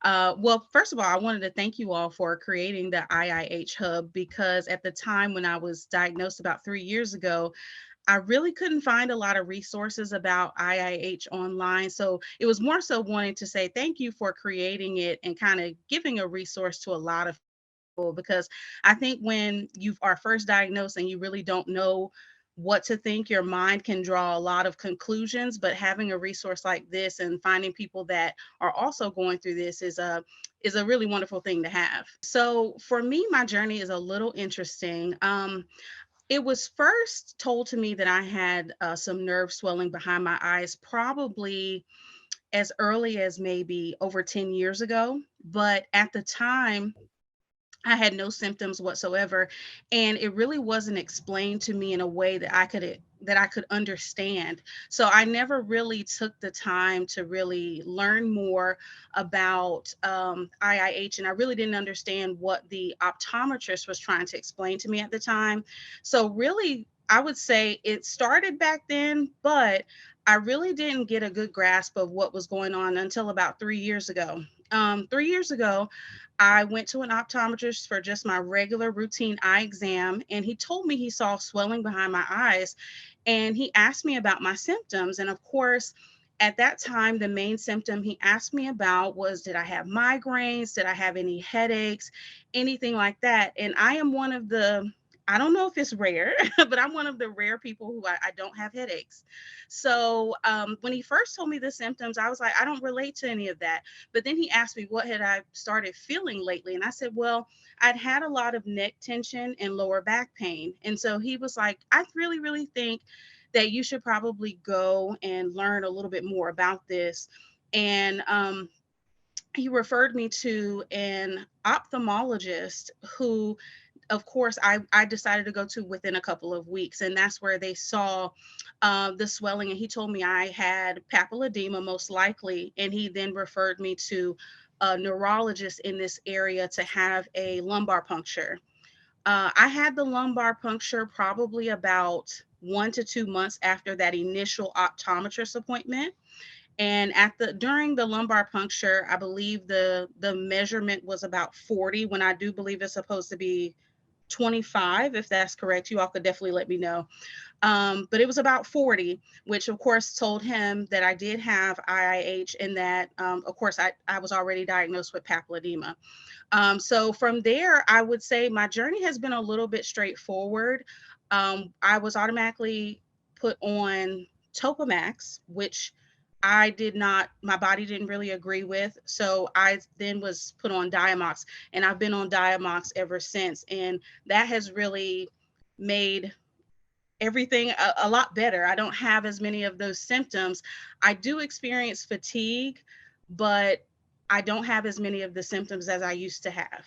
Well, first of all, I wanted to thank you all for creating the IIH Hub because at the time when I was diagnosed about 3 years ago, I really couldn't find a lot of resources about IIH online. So it was more so wanting to say thank you for creating it and kind of giving a resource to a lot of people because I think when you are first diagnosed and you really don't know what to think, your mind can draw a lot of conclusions, but having a resource like this and finding people that are also going through this is a really wonderful thing to have. So for me, my journey is a little interesting. It was first told to me that I had some nerve swelling behind my eyes, probably as early as maybe over 10 years ago. But at the time, I had no symptoms whatsoever, and it really wasn't explained to me in a way that I could understand. So I never really took the time to really learn more about IIH, and I really didn't understand what the optometrist was trying to explain to me at the time. So really, I would say it started back then, but I really didn't get a good grasp of what was going on until about 3 years ago. 3 years ago, I went to an optometrist for just my regular routine eye exam, and he told me he saw swelling behind my eyes. And he asked me about my symptoms. And of course, at that time, the main symptom he asked me about was, did I have migraines? Did I have any headaches? Anything like that? And I am one of the, I don't know if it's rare, but I'm one of the rare people who I don't have headaches. So when he first told me the symptoms, I was like, I don't relate to any of that. But then he asked me what had I started feeling lately. And I said, well, I'd had a lot of neck tension and lower back pain. And so he was like, I really, really think that you should probably go and learn a little bit more about this. And he referred me to an ophthalmologist who, of course, I decided to go to within a couple of weeks. And that's where they saw the swelling. And he told me I had papilledema, most likely. And he then referred me to a neurologist in this area to have a lumbar puncture. I had the lumbar puncture probably about 1 to 2 months after that initial optometrist appointment. And at the during the lumbar puncture, I believe the measurement was about 40 when I do believe it's supposed to be 25. If that's correct, you all could definitely let me know. But it was about 40, which of course told him that I did have IIH and that, of course, I was already diagnosed with papilledema. So from there, I would say my journey has been a little bit straightforward. I was automatically put on Topamax, which I did not, my body didn't really agree with. So I then was put on Diamox, and I've been on Diamox ever since. And that has really made everything a lot better. I don't have as many of those symptoms. I do experience fatigue, but I don't have as many of the symptoms as I used to have.